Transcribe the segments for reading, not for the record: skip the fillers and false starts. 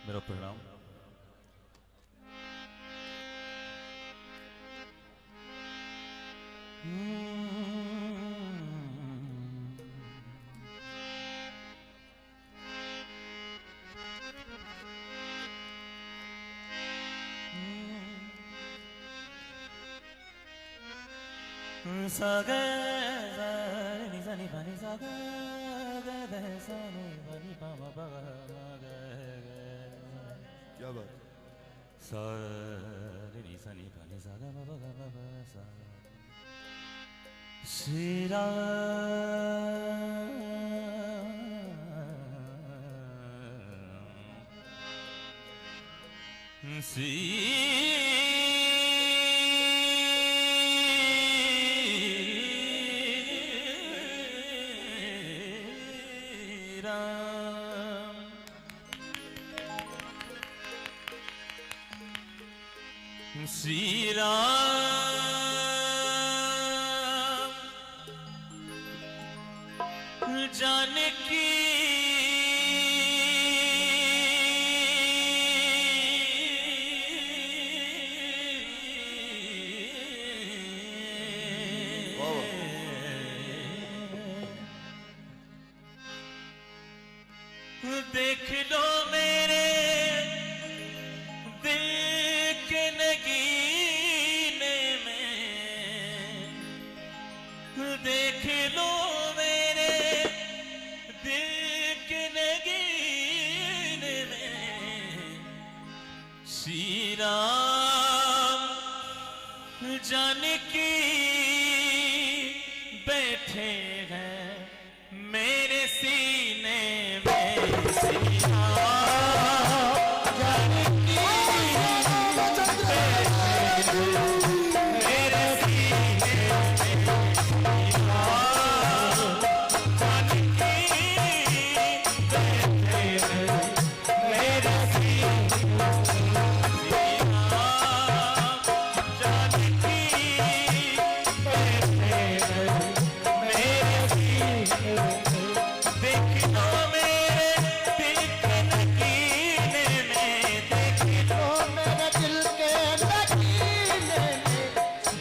मेरा प्रणाम। सागा नि सा नि पा नि सा गा गा धा सा नि पा नि पा मा पा गा मा गा गा। क्या बात? सा रे नि सा नि पा नि सा गा मा पा गा मा पा सा। श्री राम श्री श्री राम जानकी देख लो मेरे दिल के नगीने में, देख लो मेरे दिल के नगीने में। श्री राम जानकी बैठे हैं मेरे सीने में। श्री राम जानकी मेरे सीने में। श्री राम जानकी बैठे हैं मेरे सीने में। श्री राम जानकी बैठे हैं मेरे सीने में। देख लो मेरे दिल के नगीने में, देख लो मेरे दिल के नगीने में,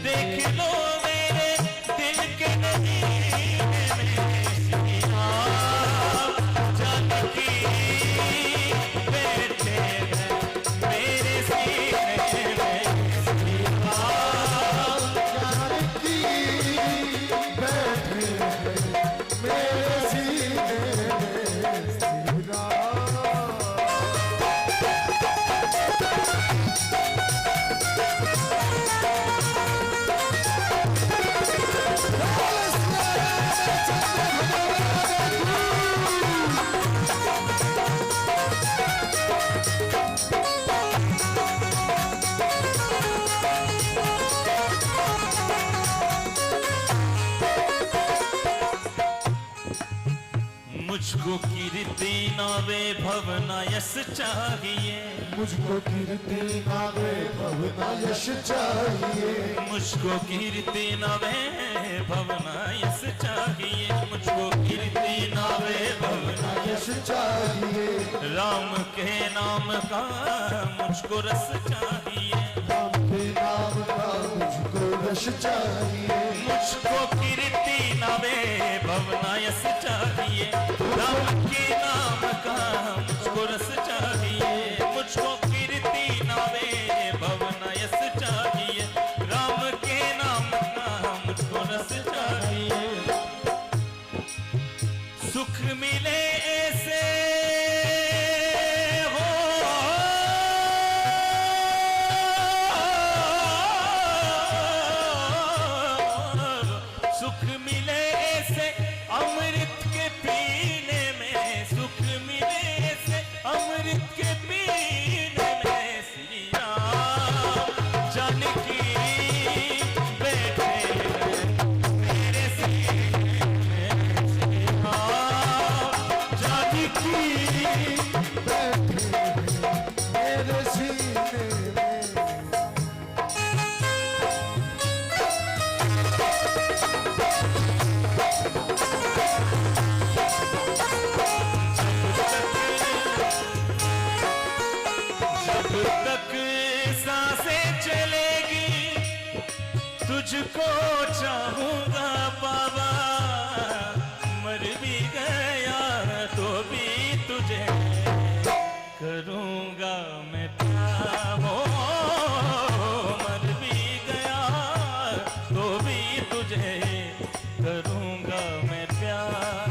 देख लो मेरे दिल के नगीने में। श्री राम जानकी बैठे हैं मेरे सीने में। श्री राम जानकी बैठे हैं मेरे सीने में। श्री राम मुझको कीर्ति नावे भवना यश चाहिए, मुझको कीर्ति नावे भवना यश चाहिए। मुझको कीर्ति नावे भवना यश चाहिए, मुझको कीर्ति नावे भवना यश चाहिए। राम के नाम का मुझको रस चाहिए, राम के नाम का मुझको रस चाहिए। मुझको कीर्ति नावे भवना यश चाहिए, राम के नाम का मुझको रस चाहिए। मुझको कीर्ति नावे भवना यश चाहिए, राम के नाम का मुझको रस चाहिए। सुख मिले ऐसे हो, सुख मिले ऐसे अमृत के पीने में, सुख मिले ऐसे अमृत तक सांसें चलेगी तुझको चाहूंगा बाबा, मर भी गया तो भी तुझे करूंगा मैं प्यार। हो मर भी गया तो भी तुझे करूंगा मैं प्यार।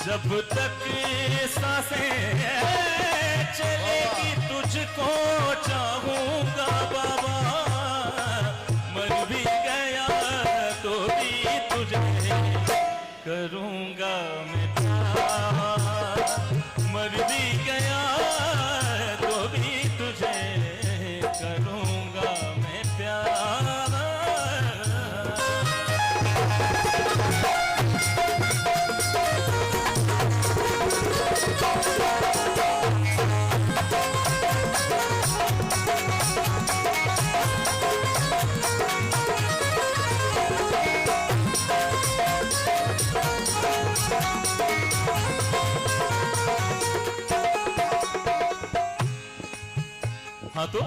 जब तक सांसें चलेगी तुझको चाहूंगा बाबा, मर भी गया तो भी तुझे करूंगा मैं प्यार। मर भी गया तो भी तुझे करूंगा मैं प्यार। हाँ तो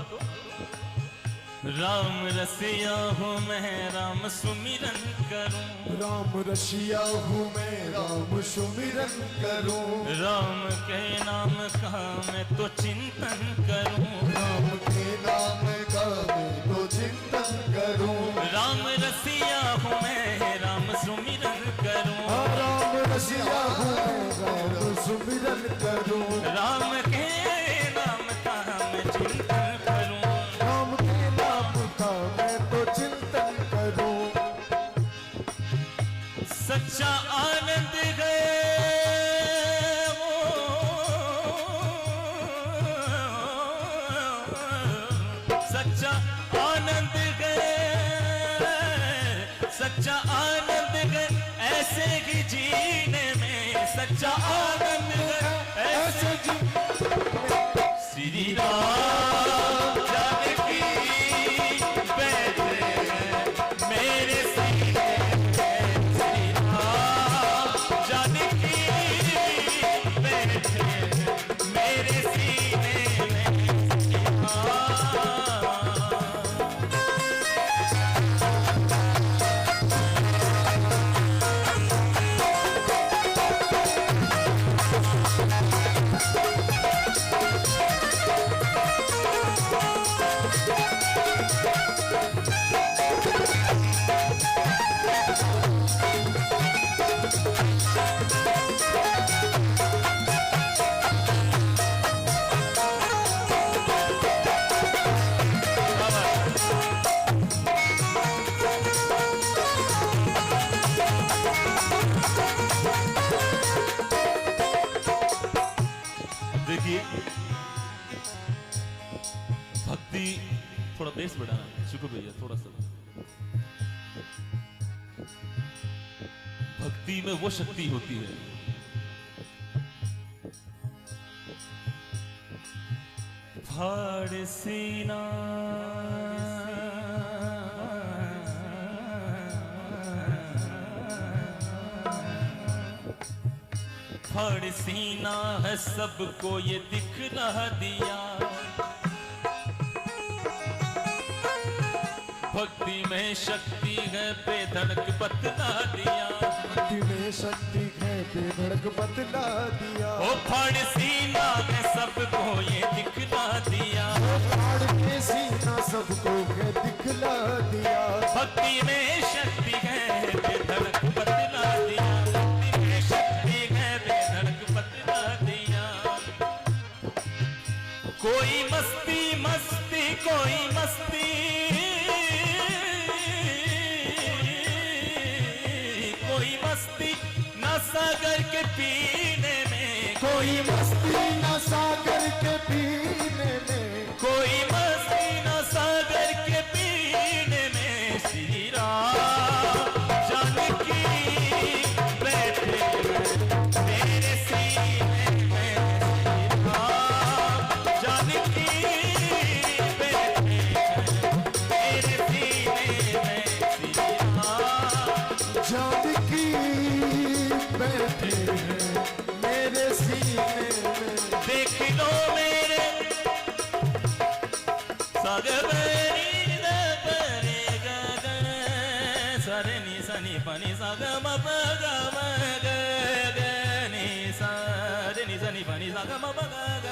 राम रसिया हूँ मैं राम सुमिरन करूं। राम रशिया हूँ मैं राम सुमिरन करूं। राम के नाम का मैं तो चिंतन करूं। राम के नाम का मैं तो चिंतन करूं। राम रसिया हूँ मैं राम सुमिरन करूं। राम रसिया हूँ मैं राम सुमिरन करूं। राम के नाम का मैं चिंतन करूं। राम के नाम का मैं तो चिंतन करूं। सच्चा आनंद है सच्चा आनंद है, सच्चा आनंद है ऐसे ही जीने में। सच्चा आनंद है ऐसे जी श्री राम जानकी बैठे मेरे सीने में। श्री राम जानकी बैठे मेरे सीने में। श्री राम। देखिए भक्ति थोड़ा बेस बढ़ाना है शुक्र भैया, थोड़ा सा। भक्ति में वो शक्ति होती है फाड़ सीना फाड़ सीना है सबको ये दिखला दिया। भक्ति में शक्ति है बेधड़क बतला दिया। भक्ति में शक्ति है बेधड़क बतला दिया। ओ फाड़ सीना है सबको ये दिखला दिया। फाड़ के सीना सबको है दिखला दिया। भक्ति में शक्ति है बेधड़क बतला दिया। भक्ति में शक्ति है बेधड़क बतला दिया। कोई मस्ती मस्ती कोई मस्ती, कोई मस्ती न सागर के पीने में। कोई मस्ती न सागर के पीने में। कोई मस्ती न सागर के पीने में। श्री राम जानकी बैठे मेरे सीने में। श्री राम जानकी बैठे मेरे सीने में। श्री राम जानकी बैठे हैं मेरे सीने में। देखे साग बनी द परे ग ग सा रे नि सा नि प नि सा ग म प ग म ग ग नि सा रे नि सा नि प नि सा ग म प ग ग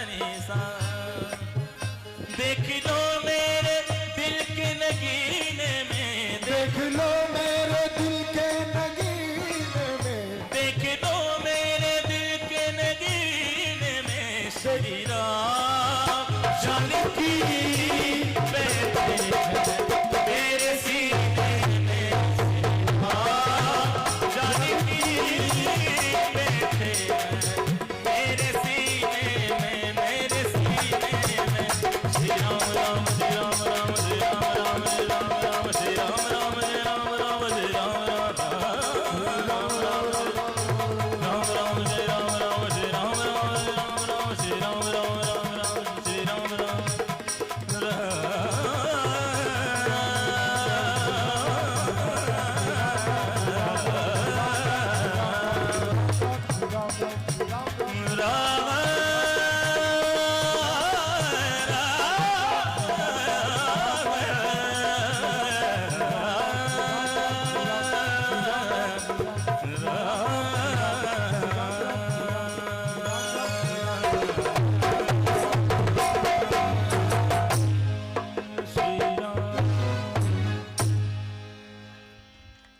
नि सा। देख लो मेरे दिल के नगीने में, देख लो मेरे दिल के नगीने में, देख लो मेरे दिल के नगीने में श्री राम जानकी बैठे हैं मेरे सीने में। हाँ जानकी बैठे हैं मेरे सीने में, मेरे सीने में। श्री राम राम श्री राम राम श्री राम राम श्री राम राम श्री राम राम श्री राम राम श्री राम राम राम राम राम राम श्री राम राम श्री राम राम राम राम श्री राम राम राम राम श्री राम राम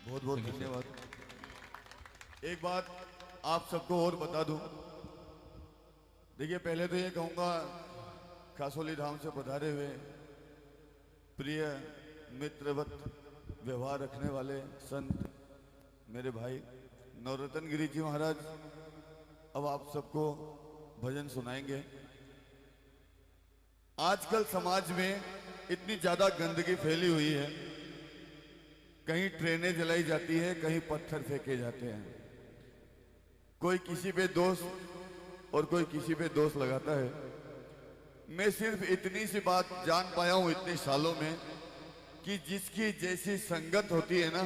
बहुत बहुत धन्यवाद। एक बात आप सबको और बता दूं, देखिए पहले तो ये कहूंगा कासोली धाम से पधारे हुए प्रिय मित्रवत व्यवहार रखने वाले संत मेरे भाई नवरत्न गिरी जी महाराज अब आप सबको भजन सुनाएंगे। आजकल समाज में इतनी ज्यादा गंदगी फैली हुई है, कहीं ट्रेनें जलाई जाती है, कहीं पत्थर फेंके जाते हैं, कोई किसी पे दोष और कोई किसी पे दोष लगाता है। मैं सिर्फ इतनी सी बात जान पाया हूं इतने सालों में कि जिसकी जैसी संगत होती है ना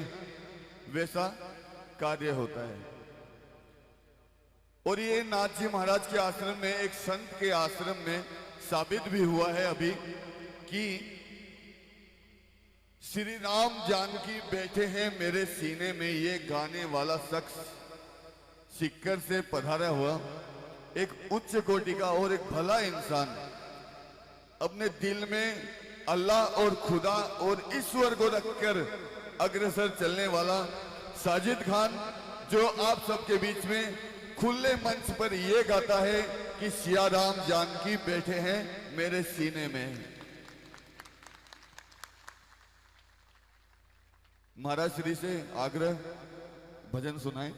वैसा कार्य होता है। और ये नाथ जी महाराज के आश्रम में, एक संत के आश्रम में साबित भी हुआ है अभी कि श्री राम जानकी बैठे हैं मेरे सीने में, ये गाने वाला शख्स सिक्कर से पधारा हुआ एक उच्च कोटि का और एक भला इंसान, अपने दिल में अल्लाह और खुदा और ईश्वर को रखकर अग्रसर चलने वाला साजिद खान, जो आप सबके बीच में खुले मंच पर यह गाता है कि सिया राम जानकी बैठे हैं मेरे सीने में। महाराज श्री से आग्रह भजन सुनाएं।